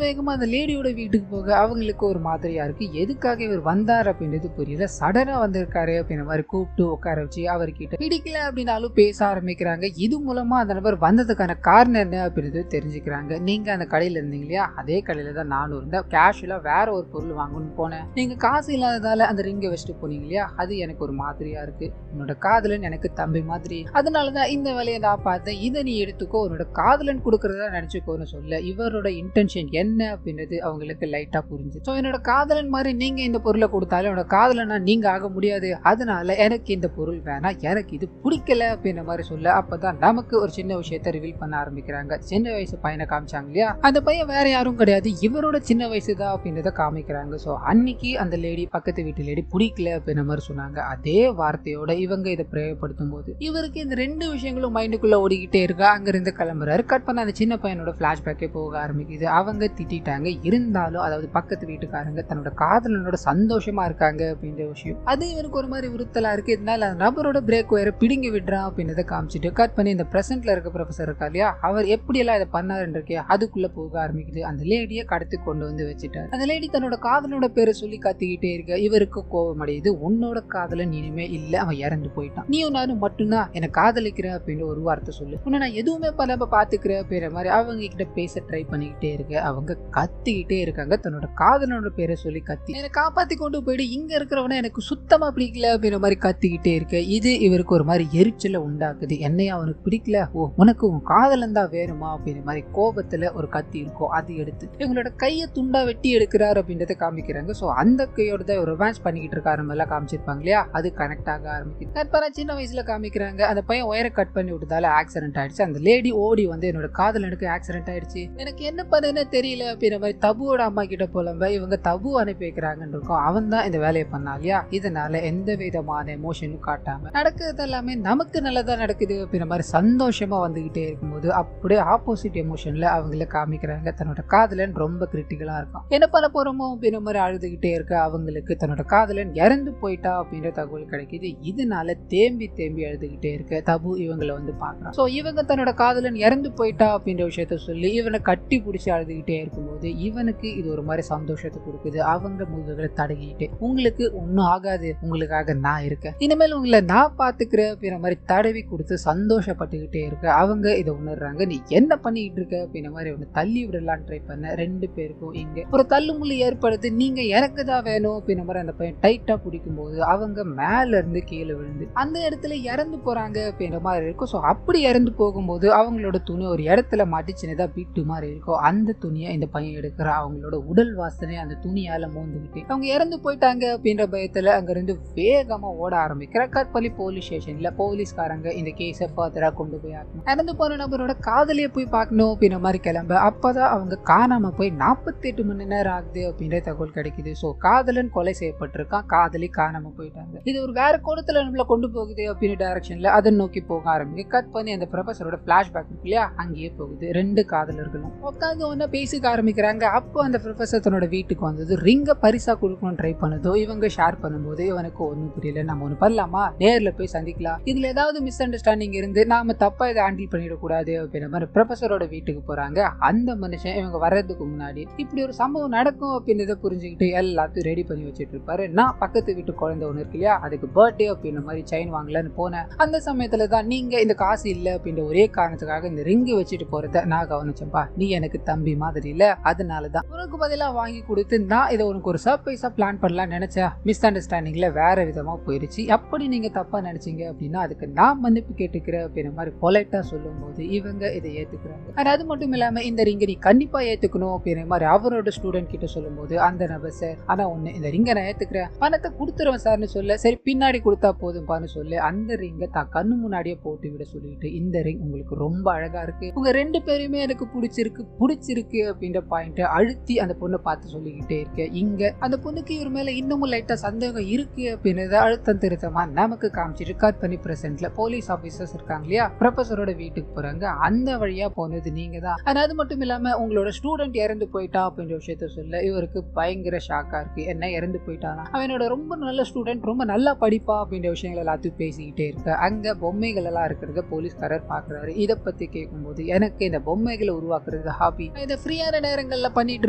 வேகமா அந்த லேடியோட வீட்டுக்கு போக அவங்களுக்கு ஒரு மாதிரியா இருக்கு. எதுக்காக இவர் வந்தார் அப்படின்றது புரியல. சடனா வந்திருக்காரு அப்படின்ற மாதிரி கூப்பிட்டு உட்கார வச்சு அவர்கிட்ட பிடிக்கல அப்படின்னாலும் பேச ஆரம்பிக்கிறாங்க. இது மூலமா அந்த நபர் வந்ததுக்கான காரணம் என்ன அப்படின்றது தெரிஞ்சுக்கிறாங்க. நீங்க அந்த கடையில இருந்தீங்க இல்லையா, அதே கடையில தான் நானும் இருந்தேன். கேஷுவலா வேற ஒரு பொருள் வாங்கணும்னு போனேன், நீங்க காசு இல்லாததால அந்த ரிங்கை வச்சுட்டு போனீங்க இல்லையா, அது எனக்கு ஒரு மாதிரியா இருக்கு. உன்னோட காதலன் எனக்கு தம்பி மாதிரி, அதனாலதான் இந்த வேலையை நான் பார்த்தேன், இதை நீ எடுத்துக்கோ, உன்னோட காதலன் கொடுக்கறதா நினைச்சுக்கோன்னு சொல்ல இவரோட இன்டென்ஷன் என்ன அப்படின்றது அவங்களுக்கு லைட்டா புரிஞ்சு. ஸோ என்னோட காதலன் மாதிரி நீங்க இந்த பொருள் பொருளை கொடுத்தாலும் என்னோட காதலனா நீங்க ஆக முடியாது, அதனால எனக்கு இந்த பொருள் வேணாம், எனக்கு இது பிடிக்கல அப்படின்ற மாதிரி சொல்ல அப்பதான் நமக்கு ஒரு சின்ன விஷயத்தை ரிவீல் பண்ண ஆரம்பிக்கிறாங்க. சின்ன வயசு பையனை காமிச்சாங்க இல்லையா, அந்த பையன் வேற யாரும் கிடையாது, இவரோட சின்ன வயசு தான் அப்படின்றத காமிக்கிறாங்க. ஸோ அன்னைக்கு அந்த லேடி பக்கத்து வீட்டு லேடி பிடிக்கல அப்படின்ற மாதிரி சொன்னாங்க. அதே வார்த்தையோட இவங்க இதை பிரயோகப்படுத்தும் போது இவருக்கு இந்த ரெண்டு விஷயங்களும் மைண்டுக்குள்ள ஓடிக்கிட்டே இருக்கு. அங்கிருந்து கிளம்புறாரு. கட் பண்ண அந்த சின்ன பையனோட பிளாஷ்பேக்கே போக ஆரம்பிக்குது. அவங்க திட்டாங்க, இருந்தாலும் அதாவது பக்கத்து வீட்டுக்காரங்க தன்னோட காதலனோட சந்தோஷமா இருக்காங்க அப்படின்ற விஷயம் அது இவருக்கு ஒரு மாதிரி உறுத்தலா இருக்கு. இதனால அந்த நபரோட பிரேக் ஒயரை பிடுங்கி விடுறான் அப்படின்றத காமிச்சிட்டு கட் பண்ணி இந்த பிரசன்ட்ல இருக்க ப்ரொஃபசர் இருக்கா இல்லையா, அவர் எப்படியெல்லாம் இதை பண்ணாருன்னு இருக்கே அதுக்குள்ள போக ஆரம்பிக்குது. அந்த லேடியை கடத்தி கொண்டு வந்து வச்சுட்டாரு. அந்த லேடி தன்னோட காதலோட பேரை சொல்லி கத்திக்கிட்டே இருக்க இவருக்கு கோபம் அடையுது. உன்னோட காதலன் இனிமே இல்ல, அவன் இறந்து போயிட்டான், நீயும் நானும் மட்டும்தான் என்ன காதலிக்கிற அப்படின்னு ஒரு வார்த்தை சொல்லு, உன்னை நான் எதுவுமே பண்ணாம பாத்துக்கிற அப்படின்ற மாதிரி அவங்க கிட்ட பேச ட்ரை பண்ணிக்கிட்டே இருக்க அவங்க கத்திக்கிட்டே இருக்காங்க. தன்னோட காதலனோட பேரை சொல்லி கத்தி என்னை காப்பாத்தி கொண்டு போயிட்டு இங்க இருக்கிறவன எனக்கு சுத்தமா பிடிக்கல அப்படின்ற மாதிரி கத்திக்கிட்டே இருக்க இது இவருக்கு ஒரு மாதிரி எரிச்சலை உண்டாக்குது. என்னையா அவனுக்கு பிடிக்கல, ஓ உனக்கு உன் காதலன் தான் வேணுமா அப்படின்ற மாதிரி கோபத்துல ஒரு கத்தி இருக்கும். அது எடுத்து இவங்களோட கையை துண்டா வெட்டி எடுக்கிறாரு அப்படின்றத காமிக்கிறாங்க. ஸோ அந்த கையோட தான் ரொமான்ஸ் பண்ணிக்கிட்டு இருக்காரு எல்லாம் காமிச்சிருப்பாங்க இல்லையா, அது கனெக்ட் ஆக ஆரம்பிக்குது. கட் பண்ண சின்ன வயசுல காமிக்கிறாங்க. அந்த பையன் ஒயரை கட் பண்ணி விட்டதால ஆக்சிடென்ட் ஆயிடுச்சு. அந்த லேடி ஓடி வந்து என்னோட காதலனுக்கு ஆக்சிடென்ட் ஆயிடுச்சு, எனக்கு என்ன பண்ணுன்னு தெரியல அப்படின்ற மாதிரி தபுவோட அம்மா கிட்ட போலம்ப இவங்க தபு அனுப்பி வைக்கிறாங்கன்னு இருக்கும். அவன் தான் இந்த வேலையை பண்ணா இல்லையா, இதனால எந்த விதமான எமோஷனும் காட்டாம நடக்கிறது எல்லாமே நமக்கு நல்லதா நடக்குது அப்படின்ற மாதிரி சந்தோஷமா வந்துகிட்டே இருக்கும்போது அப்படியே ஆப்போசிட் எமோஷன்ல அவங்கள காமிக்கிறாங்க. தன்னோட காதலன் ரொம்ப கிரிட்டிக்கலா இருக்கும், என்ன பண்ண போறோமோ அப்படின்ற மாதிரி அழுதுகிட்டே இருக்க அவங்களுக்கு தன்னோட காதலன் இறந்து போயிட்டா அப்படின்ற தகவல் கிடைக்குது. இதனால தேம்பி தேம்பி அழுதுகிட்டே இருக்க தபு இவங்களை வந்து பாக்குறான். சோ இவங்க தன்னோட காதலன் இறந்து போயிட்டா அப்படின்ற விஷயத்த சொல்லி இவனை கட்டி பிடிச்சி அழுதுகிட்டே இருக்கும்போது இவனுக்கு இது ஒரு மாதிரி சந்தோஷத்தை கொடுக்குது. அவங்க முதுகுகளை தடகிட்டு உங்களுக்கு ஒன்னும் ஆகாது, உங்களுக்காக நான் இருக்கேன், இனிமேல் உங்களை நான் பாத்துக்கிறேன் அப்படின்ற மாதிரி தடவி கொடுத்து சந்தோஷப்பட்டுக்கிட்டே இருக்க அவங்க இதை உணர்றாங்க. நீ என்ன பண்ணிட்டு இருக்க அப்படின்ற மாதிரி ஒன்று தள்ளி விடலாம் ட்ரை பண்ண ரெண்டு பேருக்கும் இங்க ஒரு தள்ளுமுள்ளு ஏற்படுது. நீங்க எனக்கு தான் வேணும் அப்படின்ற மாதிரி அந்த பையன் டைட்டா பிடிக்கும் போது அவங்க மேல இருந்து கீழே விழுந்து அந்த இடத்துல இறந்து போறாங்க அப்படின்ற மாதிரி இருக்கும். ஸோ அப்படி இறந்து போகும்போது அவங்களோட துணி ஒரு இடத்துல மாட்டி சின்னதா பீட்டு மாதிரி இருக்கும். அந்த துணியை இந்த பையன் எடுக்கிற அவங்களோட உடல் வாசனை அந்த துணியால மோந்துக்கிட்டு அவங்க இறந்து போயிட்டாங்க அப்படின்ற பயத்துல அங்க இருந்து வேகமா ஓட ஆரம்பிக்கிற. கட்பள்ளி போலீஸ் ஸ்டேஷன்ல போலீஸ்காரங்க இந்த கேஸை ஃபர்தரா கொண்டு போய் ஆகணும். இறந்து போன நபரோட காதலியை போய் பார்க்கணும் அப்படின்ற மாதிரி கிளம்ப அப்பதான் அவங்க காணாம போய் 48 மணி நேரம் ஆகுது அப்படின்ற தகவல் கிடைக்குது. ஸோ காதலன் கொலை செய்யப்பட்டிருக்கான், காதலி காணாம போயிட்டாங்க. இது ஒரு வேற கோணத்துல நம்மள கொண்டு போகுது அப்படின்னு டைரக்ஷன்ல அதை நோக்கி போக ஆரம்பிக்கு. கட் பண்ணி அந்த ப்ரொஃபஸரோட பிளாஷ்பேக் இருக்கு இல்லையா, அங்கேயே போகுது. ரெண்டு காதலர்களும் உட்காந்து ஒன்னா பேசிக்க ஆரம்பிக்கிறாங்க. அப்போ அந்த ப்ரொஃபஸர் தன்னோட வீட்டுக்கு வந்தது ரிங்க பரிசா கொடுக்கணும்னு ட்ரை பண்ணதோ இவங்க ஷேர் பண்ணும்போது இவனுக்கு ஒன்றும் புரியல. நம்ம ஒன்று பண்ணலாமா, நேர்ல போய் சந்திக்கலாம், இதுல ஏதாவது மிஸ் அண்டர்ஸ்டாண்டிங் இருந்து நாம தப்பா இதை ஹேண்டில் பண்ணிடக்கூடாது அப்படின்ற மாதிரி ப்ரொஃபஸரோட வீட்டுக்கு போறாங்க. அந்த மனுஷன் இவங்க வர்றதுக்கு முன்னாடி இப்படி ஒரு சம்பவம் நடக்கும் அப்படின்றத புரிஞ்சுக்கிட்டு எல்லாத்தையும் ரெடி பண்ணி வச்சுட்டு இருப்பாரு. நான் பக்கத்து வீட்டு குழந்தை ஒன்று இருக்கு இல்லையா, அதுக்கு பர்த்டே அப்படின்ற மாதிரி செயின் வாங்கலான்னு போனேன். அந்த சமயத்துல தான் நீங்க இந்த காசு இல்லை அப்படின்ற ஒரே காரணத்துக்காக இந்த ரிங்கு வச்சுட்டு போறத நான் கவனிச்சேன்பா. நீ எனக்கு தம்பி மாதிரி இல்ல, அதனாலதான் உனக்கு பதிலா வாங்கி கொடுத்து நான் இதை உனக்கு ஒரு சர்ப்ரைஸா பிளான் பண்ணலாம் நினைச்சேன். மிஸ் அண்டர்ஸ்டாண்டிங்ல வேற விதமா போயிருச்சு, அப்படி நீங்க தப்பா நினைச்சீங்க அப்படின்னா அதுக்கு நான் மன்னிப்பு கேட்டுக்கிறேன் அப்படின்ற மாதிரி பொலைட்டா சொல்லும் போது இவங்க இதை ஏத்துக்கிறாங்க. ஆனா அது மட்டும் இல்லாம இந்த ரிங்க நீ கண்டிப்பா ஏத்துக்கணும் அப்படின்ற மாதிரி அவரோட ஸ்டூடெண்ட் கிட்ட சொல்லும் போது அந்த நபர் சார் ஆனா ஒண்ணு, இந்த ரிங்க நான் ஏத்துக்கிறேன், பணத்தை கொடுத்துருவேன் சார்னு சொல்ல, சரி பின்னாடி கொடுத்தா போதும்பான்னு சொல்லி அந்த ரிங்கை தான் கண்ணு முன்னாடியே போட்டு விட சொல்லிட்டு இந்த ரிங் உங்களுக்கு ரொம்ப அழகா இருக்கு, உங்க ரெண்டு பேருமே எனக்கு பிடிச்சிருக்கு அப்படின்ற பாயிண்ட் அழுத்தி அந்த பொண்ணை பார்த்து சொல்லிக்கிட்டே இருக்கு. இங்க அந்த பொண்ணுக்கு இவர் மேல இன்னமும் லைட்டா சந்தேகம் இருக்கு அப்படின்றத அழுத்தம் திருத்தமா நமக்கு காமிச்சிட்டு கட் பண்ணி பிரசன்ட்ல போலீஸ் ஆபீசர்ஸ் இருக்காங்க இல்லையா, ப்ரொஃபஸரோட வீட்டுக்கு போறாங்க. அந்த வழியா போனது நீங்க தான். ஆனா அது மட்டும் இல்லாம உங்களோட ஸ்டூடெண்ட் இறந்து போயிட்டா அப்படின்ற விஷயத்த சொல்ல இவருக்கு பயங்கர ஷாக்கா இருக்கு. என்ன இறந்து போயிட்டானா, அவனோட ரொம்ப நல்ல ஸ்டூடெண்ட், ரொம்ப நல்லா படிப்பா அப்படின்ற விஷயங்கள் எல்லாத்தையும் பேசிக்கிட்டே இருக்க அங்க பொம்மைகள் எல்லாம் இருக்கிறத போலீஸ்காரர் பாக்குறாரு. இதை பத்தி கேட்கும்போது எனக்கு இந்த பொம்மைகளை உருவாக்குறது ஹாபி, இதை ஃப்ரீயான நேரங்கள்ல பண்ணிட்டு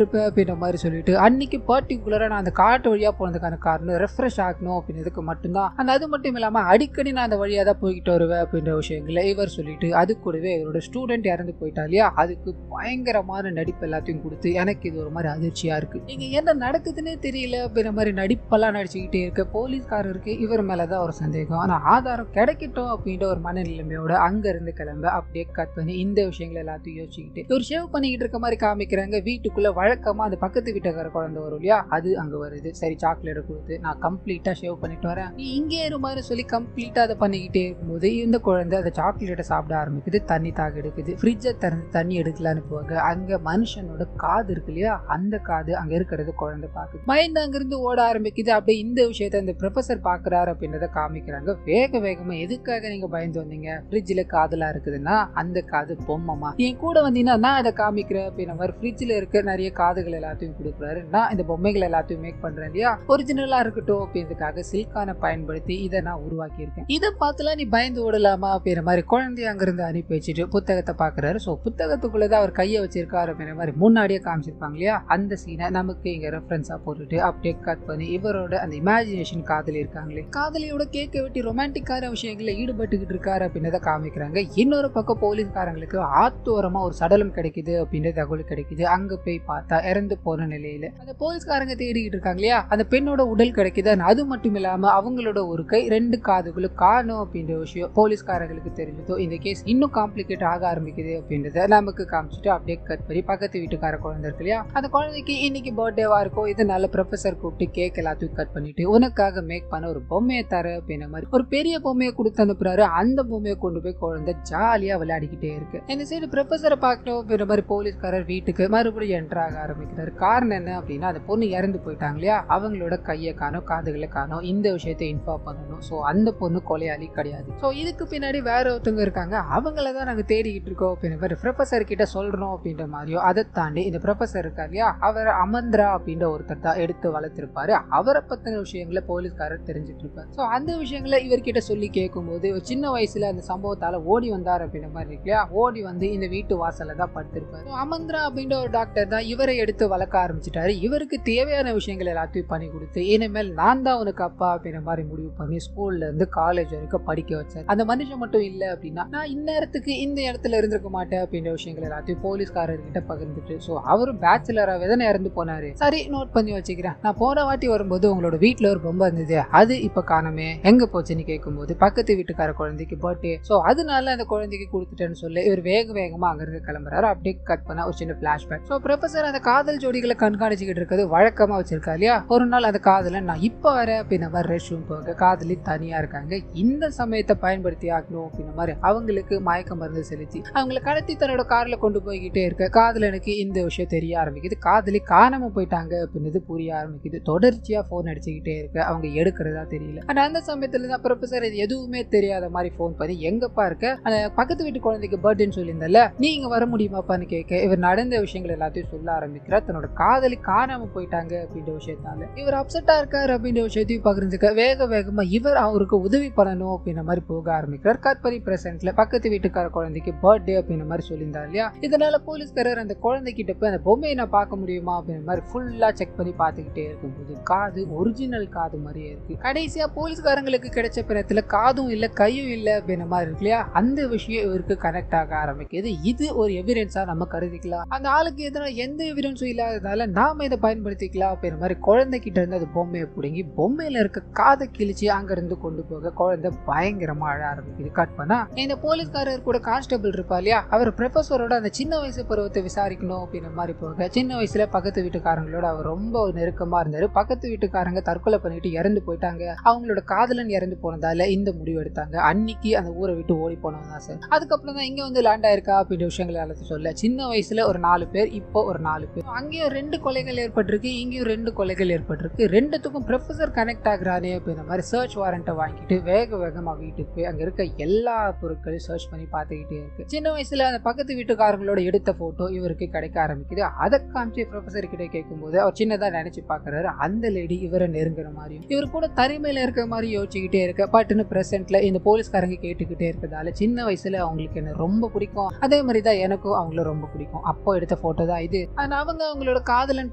இருப்பேன் அப்படின்ற மாதிரி சொல்லிட்டு அன்னைக்கு பர்டிகுலரா நான் அந்த காட்டு வழியா போனதுக்கான காரணம் ரெஃப்ரெஷ் ஆகணும் அப்படின்றதுக்கு மட்டும்தான். அந்த அது மட்டும் இல்லாம அடிக்கடி நான் அந்த வழியா தான் போய்கிட்டு வருவேன் அப்படின்ற விஷயங்களை இவர் சொல்லிட்டு அது கூடவே இவரோட ஸ்டூடெண்ட் இறந்து போயிட்டா இல்லையா, அதுக்கு பயங்கரமான நடிப்பு எல்லாத்தையும் கொடுத்து எனக்கு இது ஒரு மாதிரி அதிர்ச்சியா இருக்கு, நீங்க என்ன நடக்குதுன்னே தெரியல அப்படின்ற மாதிரி நடிப்பெல்லாம் நடிச்சுக்கிட்டே இருக்க போலீஸ்காரருக்கு இவர் மேலதான் ஒரு சந்தேகம். ஆனா ஆதாரம் கிடைக்கட்டும் அப்படின்ற ஒரு மனநிலைமையோட அங்க இருந்து கிளம்ப அப்படியே கட் பண்ணி இந்த விஷயங்களை எல்லாத்தையும் யோசிச்சுக்கிட்டு ஒரு ஷேவ் பண்ணிக்கிட்டு இருக்க மாதிரி காமிக்கிறாங்க. வீட்டுக்குள்ள வழக்கமா அந்த பக்கத்து வீட்டுக்கார குழந்தை வரும் இல்லையா, அது அங்க வருது. வருது. சரி சாக்லேட் கொடுத்து நான் கம்ப்ளீட்டா ஷேவ் பண்ணிட்டு வரேன், நீ இங்கே இருமாறு சொல்லி கம்ப்ளீட்டா அதை பண்ணிக்கிட்டே இருக்கும்போது இந்த குழந்தை அந்த சாக்லேட்டை சாப்பிட ஆரம்பிக்குது. தண்ணி தாக எடுக்குது. ஃப்ரிட்ஜை திறந்து தண்ணி எடுக்கலான்னு போக அங்க மனுஷனோட காது இருக்கு இல்லையா, அந்த காது அங்க இருக்கிறது குழந்தை பாக்குது. மைண்ட் அங்கிருந்து ஓட ஆரம்பிக்குது. அப்படியே இந்த விஷயத்த இந்த ப்ரொஃபசர் பாக்குறாரு அப்படின்றத காமிக்கிறாங்க. வேக வேகமா எதுக்காக நீங்க பயந்து வந்தீங்க, ஃப்ரிட்ஜ்ல காதுலாம் இருக்குதுன்னா அந்த காது பொம்மைமா, என் கூட வந்தீங்கன்னா நான் அதை காமிக்கிறேன் அப்படின்ற மாதிரி ஃப்ரிட்ஜ்ல இருக்க நிறைய காதுகள் எல்லாத்தையும் கொடுக்குறாரு. நான் இந்த பொம்மைகள் எல்லாத்தையும் மேக் பண்றேன் இல்லையா, ஒரிஜினலா இருக்கட்டும் அப்படின்றதுக்காக சில்கான பயன்படுத்தி இதை நான் உருவாக்கி இருக்கேன், இதை பார்த்துலாம் நீ பயந்து ஓடலாமா அப்படின்ற மாதிரி குழந்தைய அங்கிருந்து அனுப்பி வச்சுட்டு புத்தகத்தை பாக்குறாரு. சோ புத்தகத்துக்குள்ளதான் அவர் கையை வச்சிருக்காரு அப்படின்ற மாதிரி முன்னாடியே காமிச்சிருப்பாங்க இல்லையா, அந்த சீனை நமக்கு இங்க ரெஃபரன்ஸா போட்டுட்டு அப்படியே கட் பண்ணி இவரோட அந்த இமேஜினேஷன் காதலி இருக்காங்களே, காதலியோட கேட்க வெட்டி ரொமான்டிக்கான விஷயங்கள்ல ஈடுபட்டுக்கிட்டு இருக்காரு அப்படின்றத காமிக்கிறாங்க. இன்னொரு பக்கம் போலீஸ்காரங்களுக்கு ஆத்தோரமா ஒரு சடலம் கிடைக்குது அப்படின்ற தகவல் கிடைக்குது. அங்க போய் பார்த்தா இறந்து போன நிலையில அந்த போலீஸ்காரங்க தேடிக்கிட்டு இருக்காங்க இல்லையா, அந்த பெண்ணோட உடல் கிடைக்குது. அது மட்டும் இல்லாம அவங்களோட ஒரு கை 2 காதுகளும் காணும் அப்படின்ற விஷயம் போலீஸ்காரங்களுக்கு தெரிஞ்சதோ இந்த கேஸ் இன்னும் காம்ப்ளிகேட் ஆக ஆரம்பிக்குது அப்படின்றத நமக்கு காமிச்சிட்டு அப்படியே கட் பண்ணி பக்கத்து வீட்டுக்கார குழந்தை இருக்கு இல்லையா, அந்த குழந்தைக்கு இன்னைக்கு பர்த்டேவா இருக்கும், இதனால ப்ரொஃபசர் கூப்பிட்டு கேக் எல்லாத்தையும் கட் பண்ணிட்டு உனக்காக மேக் பண்ண ஒரு பொம்மையை தர அப்படின்ற மாதிரி ஒரு பெரிய பொம்மையை கொடுத்து அனுப்புறாரு. அந்த பொம்மையை கொண்டு போய் குழந்தை ஜாலியா விளையாடிக்கிட்டே இருக்கு. இந்த சைடு ப்ரொஃபசரை பார்க்கணும் அப்படின்ற மாதிரி போலீஸ்காரர் வீட்டுக்கு மறுபடியும் என்டர் ஆக ஆரம்பிக்கிறாரு. காரணம் என்ன அப்படின்னா, அந்த பொண்ணு இறந்து போயிட்டாங்க இல்லையா, அவங்களோட கையை காணும் காதுகளை காணும், இந்த விஷயத்தை இன்ஃபார்ம் பண்ணணும். ஸோ அந்த பொண்ணு கொலையாளி கிடையாது. ஸோ இதுக்கு பின்னாடி வேற ஒருத்தவங்க இருக்காங்க, அவங்கள தான் நாங்கள் தேடிக்கிட்டு இருக்கோம் அப்படின்ற மாதிரி ப்ரொஃபசர் கிட்ட சொல்றோம் அப்படின்ற மாதிரியும். அதை தாண்டி இந்த ப்ரொஃபசர் இருக்காரு இல்லையா, அவர் அமந்திரா அப்படின்ற ஒருத்தர் தான் எடுத்து வளர்த்திருப்பாரு. அவரை பத்தின விஷயங்களை போலீஸ்காரர் தெரிஞ்சுட்டு இருப்பாரு. ஸோ அந்த விஷயங்களை இவர்கிட்ட சொல்லி கேட்கும்போது சின்ன வயசுல அந்த சம்பவத்தால ஓடி வந்தார் அப்படின்ற மாதிரி இருக்கு இல்லையா, ஓடி வந்து இந்த வீட்டு வாசல்ல தான் படுத்திருப்பாரு. அமந்திரா அப்படின்ற ஒரு டாக்டர் தான் இவரை எடுத்து வளர்க்க ஆரம்பிச்சிட்டாரு. இவருக்கு தேவையான விஷயங்கள் எல்லாத்தையும் பண்ணி கொடுத்து இனிமேல் நான் தான் உனக்கு அப்பா அப்படின்ற மாதிரி முடிவு பண்ணி ஸ்கூல்ல இருந்து காலேஜ் வரைக்கும் படிக்க வச்சார். அந்த மனுஷன் மட்டும் இல்ல அப்படின்னா நான் இந்நேரத்துக்கு இந்த இடத்துல இருந்திருக்க மாட்டேன் அப்படின்ற விஷயங்கள் எல்லாத்தையும் போலீஸ்காரர்கிட்ட பகிர்ந்துட்டு, ஸோ அவரும் பேச்சுலராகவே தானே இறந்து போனாரு, சரி நோட் பண்ணி வச்சுக்கிறேன், நான் போன வாட்டி வரும்போது உங்களோட வீட்டுல ஒரு பொம்மை இருந்தது, அது இப்ப காணமே, எங்க போச்சுன்னு கேட்கும்போது பக்கத்து வீட்டுக்கார குழந்தைக்கு பர்த்டே, ஸோ அதனால அந்த குழந்தைக்கு கொடுத்துட்டேன்னு சொல்லி இவர் வேக வேகமா அங்கிருந்து கிளம்புறாரு. அப்படியே கட் பண்ண ஒரு சின்ன பிளாஷ்பேக். ஸோ ப்ரொஃபசர் அந்த காதல் ஜோடிகளை கண்காணிச்சுக்கிட்டு இருக்கிறது வழக்கமா வச்சிருக்கா இல்லையா, ஒரு நாள் அந்த காதலை நான் இப்ப வரேன் அப்படின்ற மாதிரி ரெஸ்ட் ரூம் போக காதலி தனியா இருக்காங்க. இந்த சமயத்தை பயன்படுத்தி ஆகணும் அப்படின்ற மாதிரி அவங்களுக்கு மயக்க மருந்து செலுத்தி அவங்களை கடத்தி தன்னோட கார்ல கொண்டு போய்கிட்டே இருக்க காதலனுக்கு இந்த விஷயம் தெரிய ஆரம்பிக்குது. காதலி காணாம போயிட்டாங்க அப்படின்றது புரிய ஆரம்பிக்குது. தொடர்ச்சியா போன் அடிச்சுக்கிட்டே இருக்க அவங்க எடுக்கிறதா தெரியல. ஆனா அந்த சமயத்துல தான் ப்ரொஃபசர் எதுவுமே தெரியாத மாதிரி போன் பண்ணி எங்கப்பா இருக்க, அந்த பக்கத்து வீட்டு குழந்தைக்கு பர்த்டேன்னு சொல்லியிருந்தல, நீங்க வர முடியுமாப்பான்னு கேட்க இவர் நடந்த விஷயங்கள் எல்லாத்தையும் சொல்ல ஆரம்பிக்கிறார். தன்னோட காதலி காணாம போயிட்டாங்க அப்படின்ற விஷயத்தால இவர் அப்செட்டா இருக்காரு அப்படின்ற விஷயத்தையும் பகிர்ந்துக்க வேக வேகமா இவர் அவருக்கு உதவி பண்ணணும் அப்படின்ற மாதிரி போக ஆரம்பிக்கிறார். கற்பனை பிரசன்ட்ல பக்கத்து வீட்டுக்கார குழந்தைக்கு பர்த்டே அப்படின்ற மாதிரி சொல்லியிருந்தார் இல்லையா, இதனால போலீஸ்காரர் அந்த குழந்தைகிட்ட போய் அந்த பொம்மையை நான் பார்க்க முடியுமா அப்படின்ற மாதிரி ஃபுல்லா செக் பண்ணி பார்த்துக்கிட்டே இருக்கும்போது காது ஒரிஜினல் காது மாதிரியே இருக்கு. கடைசியா போலீஸ்காரங்களுக்கு கிடைச்ச பிறத்துல காதும் இல்ல கையும் இல்ல அப்படின்ற மாதிரி இருக்கு இல்லையா, அந்த விஷயம் இவருக்கு கனெக்ட் ஆக ஆரம்பிக்குது. இது ஒரு எவிடன்ஸா நம்ம கருதிக்கலாம், அந்த ஆளுக்கு எதிராக எந்த எவிடன்ஸும் இல்லாததால நாம இதை பயன்படுத்திக்கலாம் அப்படின்ற மாதிரி குழந்தை கிட்ட இருந்து அது பொம்மையை பிடுங்கி பொம்மையில இருக்க காதை கிழிச்சு அங்க இருந்து கொண்டு போக குழந்தை பயங்கரமா அழ ஆரம்பிக்குது. கட் பண்ணா இந்த போலீஸ்காரர் கூட கான்ஸ்டபிள் இருப்பா இல்லையா, அவர் ப்ரொஃபஸரோட அந்த சின்ன வயசு பருவத்தை விசாரிக்கணும் அப்படின்ற மாதிரி போக சின்ன வயசுல பக்கத்து வீட்டுக்காரங்களோட அவர் ரொம்ப நெருக்கமா இருந்தாரு. பக்கத்து வீட்டுக்காரங்க தற்கொலை பண்ணிட்டு இறந்து போயிட்டாங்க, அவங்களோட காதலன் இறந்து போனதால இந்த முடிவு எடுத்தாங்க. அன்னைக்கு அந்த ஊரை விட்டு ஓடி போனவங்க தான் சார். அதுக்கப்புறம் தான் இங்க வந்து லேண்ட் ஆயிருக்கா அப்படின்ற விஷயங்கள் எல்லாத்தையும் சொல்ல, சின்ன வயசுல ஒரு 4 பேர், இப்போ ஒரு 4 பேர், அங்கேயும் 2 கொலைகள் ஏற்பட்டிருக்கு, இங்கேயும் 2 கொலைகள் ஏற்பட்டிருக்கு, ரெண்டுத்துக்கும் ப்ரொஃபசர் கனெக்ட் ஆகுறானே அப்படின்ற மாதிரி சர்ச் வாரண்ட்டை வாங்கிட்டு வேக வேகமா வீட்டுக்கு போய் அங்க இருக்க எல்லா பொருட்களையும் சர்ச் பண்ணி பார்த்துக்கிட்டே இருக்கு. சின்ன வயசுல அந்த பக்கத்து வீட்டுக்காரங்களோட எடுத்த போட்டோ இவருக்கு கிடைக்க ஆரம்பிக்குது. அதை காமிச்சு ப்ரொஃபசர் கிட்ட கேட்கும்போது அவர் சின்னதா நினைச்சு பாக்குறாரு, அந்த லேடி இவரை நெருங்குற மாதிரியும் இவர் கூட தனிமையில இருக்க மாதிரி யோசிச்சுக்கிட்டே இருக்க. பட்டுன்னு பிரசன்ட்ல இந்த போலீஸ்காரங்க கேட்டுக்கிட்டே இருக்கிறதால சின்ன வயசுல அவங்களுக்கு என்ன ரொம்ப பிடிக்கும், அதே மாதிரி தான் எனக்கும் அவங்கள ரொம்ப பிடிக்கும், அப்போ எடுத்த போட்டோ தான் இது, ஆனா அவங்க அவங்களோட காதலன்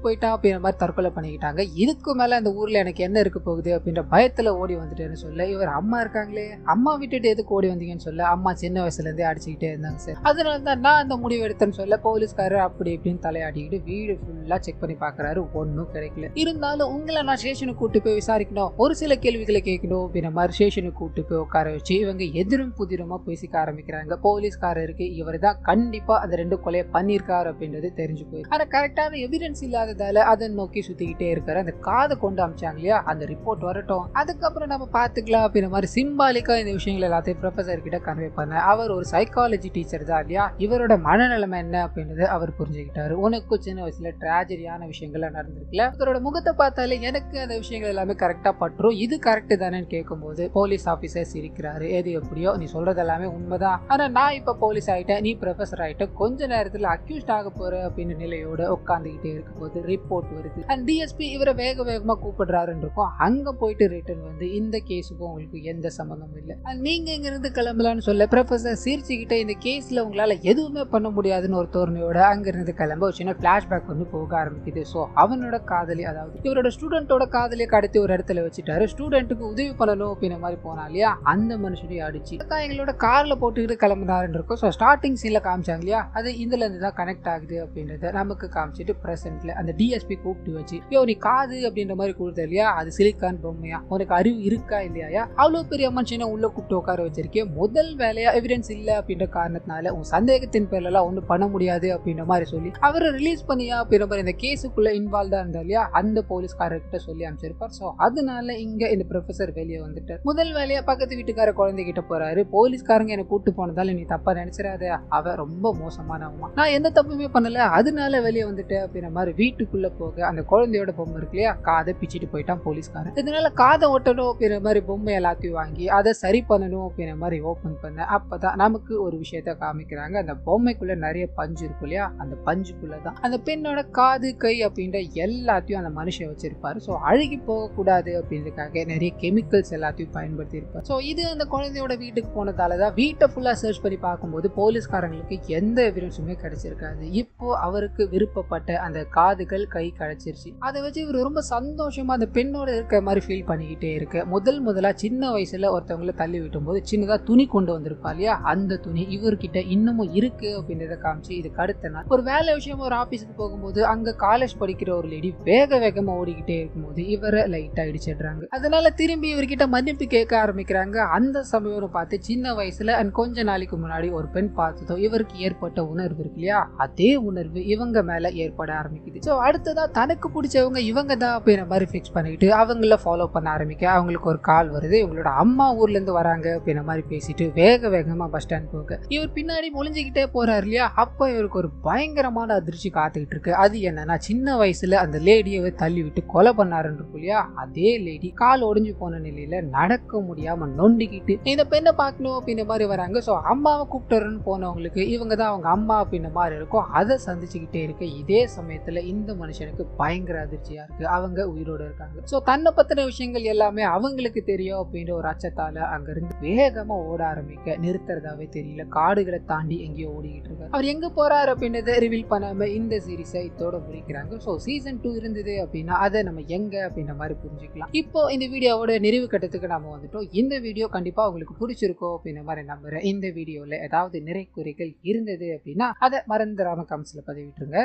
போயிட்டா அப்படின்ற மாதிரி தற்கொலை பண்ணிக்கிட்டாங்க, இதுக்கு மேல அந்த ஊர்ல எனக்கு என்ன இருக்க போகுது அப்படின்ற பயத்துல ஓடி வந்துட்டேன்னு சொல்ல, இவர் அம்மா இருக்காங்களே, அம்மா விட்டுட்டு எதுக்கு ஓடி வந்தீங்கன்னு சொல்ல, அம்மா சின்ன வயசுல இருந்தே அடிச்சுக்கிட்டே இருந்தாங்க சார், அதனால தான் நான் அந்த முடிவு எடுத்தேன்னு சொல்ல, போலீஸ்காரர் அப்படி இப்படின்னு தலையாடிக்கிட்டு வீடு ஃபுல்லா செக் பண்ணி பாக்குறாரு, ஒன்னும் கிடைக்கல. இருந்தாலும் உங்களை நான் ஸ்டேஷனுக்கு கூட்டு போய் விசாரிக்கணும், ஒரு சில கேள்விகளை கேட்கணும் அப்படின்ற மாதிரி ஸ்டேஷனுக்கு கூட்டு போய் உட்கார வச்சு இவங்க எதிரும் புதிருமா பேசிக்க ஆரம்பிக்கிறாங்க. போலீஸ்காரருக்கு இவர் தான் கண்டிப்பா அந்த 2 கொலையை பண்ணிருக்காரு அப்படின்றது தெரிஞ்சு போய், ஆனா கரெக்டான எவிடன்ஸ் இல்லாததால அதை நோக்கி சுத்திக்கிட்டே இருக்காரு, அந்த காதை கொண்டு அமிச்சாங்க இல்லையா, அந்த ரிப்போர்ட் வரட்டும், அதுக்கப்புறம் நம்ம பாத்துக்கலாம் அப்படின்ற மாதிரி சிம்பாலிக்கா இந்த விஷயங்கள் எல்லாத்தையும் ப்ரொஃபசர் கிட்ட கன்வே பண்ண அவர் ஒரு சைக்காலஜி டீச்சர் தான் இல்லையா, இவரோட மனநிலைமை என்ன அப்படின்றது அவர் புரிஞ்சுக்கிட்டாரு. உனக்கு சின்ன வயசுல டிராஜடியான விஷயங்கள்லாம் நடந்திருக்குல்ல, அவரோட முகத்தை பார்த்தாலே எனக்கு அந்த விஷயங்கள் எல்லாமே கரெக்டா பற்றும், இது கரெக்ட் தானேன்னு கேட்கும்போது போலீஸ் ஆபீசர் சிரிக்கிறாரு. எது எப்படியோ நீ சொல்றது எல்லாமே உண்மைதான், ஆனா நான் இப்ப போலீஸ் ஆயிட்டேன், நீ ப்ரொஃபசர் ஆயிட்ட, கொஞ்ச நேரத்துல அக்யூஸ்ட் ஆக போற அப்படின்னு நிலையோட உட்காந்துக்கிட்டே இருக்கும் போது ரிப்போர்ட் வருது. அண்ட் டிஎஸ்பி இவரை வேக வேகமா கூப்பிடுறாருன்னு இருக்கும். அங்க போயிட்டு ரிட்டர்ன் வந்து இந்த கேஸுக்கும் உங்களுக்கு எந்த சம்பந்தமும் இல்லை, நீங்க இங்க இருந்து கிளம்பலான்னு சொல்ல ப்ரொஃபசர் சிரிச்சுக்கிட்ட இந்த கேஸ்ல உங்களால எதுவுமே பண்ண முடியாதுன்னு ஒரு தோரணையோட அங்க இருந்து கிளம்ப ஒரு சின்ன பிளாஷ்பேக் வந்து போக ஆரம்பிக்குது. ஸோ அவனோட காதலி, அதாவது இவரோட ஸ்டூடெண்டோட காதலியை கடத்தி ஒரு இடத்துல வச்சுட்டாரு. ஸ்டூடெண்ட்டுக்கு உதவி பண்ணணும் அப்படின்ற மாதிரி போனா இல்லையா, அந்த மனுஷனையும் அடிச்சு எங்களோட கார்ல போட்டுக்கிட்டு கிளம்புனாருன்னு இருக்கும். ஸோ ஸ்டார்டிங் சீன்ல காமிச்சாங்க இல்லையா, அது இதுல இருந்து தான் கனெக்ட் ஆகுது அப்படின்றத நமக்கு காமிச்சிட்டு பிரசன்ட்ல அந்த டிஎஸ்பி கூப்பிட்டு வச்சு, யோ நீ காது அப்படின்ற மாதிரி கொடுத்த இல்லையா, அது சிலிக்கான் பொம்மையா, உனக்கு அறிவு இருக்கா இல்லையா, அவ்வளவு பெரிய மனுஷனை உள்ள கூப்பிட்டு உட்கார வச்சிருக்கேன், முதல் வேலையா எவிடன்ஸ் இல்ல அப்படின்ற காரணத்தினால உன் சந்தேகத்தின் பேர்ல எல்லாம் ஒன்றும் பண்ண முடியாது அப்படின்ற மாதிரி சொல்லி அவரை ரிலீஸ் பண்ணியா அப்படின்ற மாதிரி இந்த கேஸுக்குள்ள இன்வால்வ்டா இருந்தா இல்லையா, அந்த போலீஸ்காரர்கிட்ட சொல்லி அமைச்சிருப்பார். ஸோ அதனால இங்க இந்த ப்ரொஃபசர் வெளியே வந்துட்டார். முதல் வேலையா பக்கத்து வீட்டுக்கார குழந்தைகிட்ட போறாரு. போலீஸ்காரங்க என்ன கூட்டு போனதால நீ தப்பா நினைச்சிடாத, அவ ரொம்ப மோசமானவமா, நான் எந்த தப்புமே பண்ணல, அதனால வெளியே வந்துட்டேன் அப்படின்ற மாதிரி வீட்டுக்குள்ள போக அந்த குழந்தையோட பொம்மை இருக்கு இல்லையா, காதை பிச்சுட்டு போயிட்டான் போலீஸ்காரன். இதனால காதை ஒட்டணும் அப்படின்ற மாதிரி பொம்மை எல்லாத்தையும் வாங்கி அதை சரி பண்ணணும் அப்படின்ற மாதிரி ஓபன் பண்ண அப்பதான் நமக்கு ஒரு விஷயத்த காமிக்கிறாங்க. அந்த பொம்மைக்குள்ள நிறைய பஞ்சு இருக்கும் இல்லையா, அந்த பஞ்சுக்குள்ளதான் அந்த பெண்ணோட காது கை அப்படின்ற எல்லாத்தையும் அந்த மனுஷன் வச்சிருப்பாரு. ஸோ அழுகி போகக்கூடாது அப்படின்றதுக்காக நிறைய கெமிக்கல்ஸ் எல்லாத்தையும் பயன்படுத்தி இருப்பார். ஸோ இது அந்த குழந்தையோட வீட்டுக்கு போனதாலதான் வீட்டை ஃபுல்லா சர்ச் பண்ணி பார்க்கும்போது போலீஸ்காரங்களுக்கு எந்த எவிடன்ஸுமே கிடைச்சிருக்காது. இப்போ அவருக்கு விருப்பப்பட்ட அந்த காதுகள் கை கிடைச்சிருச்சு. அதை வச்சு இவர் ரொம்ப சந்தோஷமா அந்த பெண்ணோட இருக்க மாதிரி ஃபீல் பண்ணிக்கிட்டே இருக்கு. முதலா சின்ன வயசுல ஒருத்தவங்களை தள்ளி விட்டும் போது சின்னதா துணி கொண்டு வந்திருப்பா இல்லையா, அந்த துணி இவர்கிட்ட இன்னமும் இருக்கு அப்படின்றத காமிச்சு இதுக்கு அடுத்த நாள் ஒரு வேலை விஷயமா ஒரு ஆபீஸுக்கு போகும்போது அங்க காலேஜ் படிக்கிற ஒரு லேடி வேகமா ஓடிக்கிட்டே இருக்கும்போது இவரை லைட்டா இடிச்சிடுறாங்க. அதனால திரும்பி இவர்கிட்ட மன்னிப்பு கேட்க ஆரம்பிக்கிறாங்க. அந்த சமயம் பார்த்து சின்ன வயசுல அண்ட் கொஞ்ச நாளைக்கு முன்னாடி ஒரு பெண் பார்த்ததோ இவருக்கு ஏற்பட்ட உணர்வு இருக்கு இல்லையா, அதே உணர்வு இவங்க மேல ஏற்பட ஆரம்பிக்குது. ஸோ அடுத்ததா தனக்கு பிடிச்சவங்க இவங்க தான் அப்படின்ற மாதிரி ஃபிக்ஸ் பண்ணிக்கிட்டு அவங்கள ஃபாலோ பண்ண ஆரம்பிக்க அவங்களுக்கு ஒரு கால் வருது. இவங்களோட அம்மா ஊர்ல இருந்து வராங்க அப்படின்ற மாதிரி பேசிட்டு வேகமா பஸ் ஸ்டாண்ட் போக இவர் பின்னாடி ஒளிஞ்சுக்கிட்டே போறாரு இல்லையா, அப்ப இவருக்கு ஒரு பயங்கரமான அதிர்ச்சி காத்துக்கிட்டு இருக்கு. அது என்னன்னா சின்ன வயசுல அந்த லேடியை தள்ளி விட்டு கொலை பண்ணாருன்னு இருக்கும் இல்லையா, அதே லேடி கால் ஒடிஞ்சு போன நிலையில நடக்க முடியாம நொண்டிக்கிட்டு இந்த பெண்ணை பார்க்கணும் அப்படின்ற மாதிரி வராங்க. ஸோ அம்மாவை கூப்பிட்டுறன்னு போனவங்களுக்கு இவங்க தான் அவங்க அம்மா அப்படின்ற மாதிரி இருக்கும். அதை சந்திச்சுக்கிட்டே இருக்க இதே சமயத்துல இந்த மனுஷனுக்கு பயங்கர அதிர்ச்சியா இருக்கு, அவங்க உயிரோட இருக்காங்க. ஸோ தன்னை பத்தின விஷயங்கள் எல்லாமே அவங்களுக்கு தெரியும் அப்படின்ற ஒரு அச்சத்தால அங்கிருந்து வேகமா ஓட ஆரம்பிக்க நிறுத்துறதாவே தெரியல. காடுகளை தாண்டி எங்கேயோ ஓடிக்கிட்டு இருக்காரு. அவர் எங்க போறாரு அப்படின்றத ரிவீல் பண்ணாம இந்த சீரீஸை இதோட முடிக்கிறாங்க. ஸோ சீசன் 2 இருந்தது அப்படின்னா அதை நம்ம எங்க அப்படின்ற மாதிரி புரிஞ்சுக்கலாம். இப்போ இந்த வீடியோவோட நிறைவு கட்டத்துக்கு நாம வந்துட்டோம். இந்த வீடியோ கண்டிப்பா உங்களுக்கு பிடிச்சிருக்கோம் அப்படின்ற மாதிரி நம்புறேன். இந்த வீடியோல ஏதாவது நிறை குறைகள் இருந்தது அப்படின்னா அதை மறந்துடாம கமெண்ட்ஸ்ல பதிவிட்டுருங்க.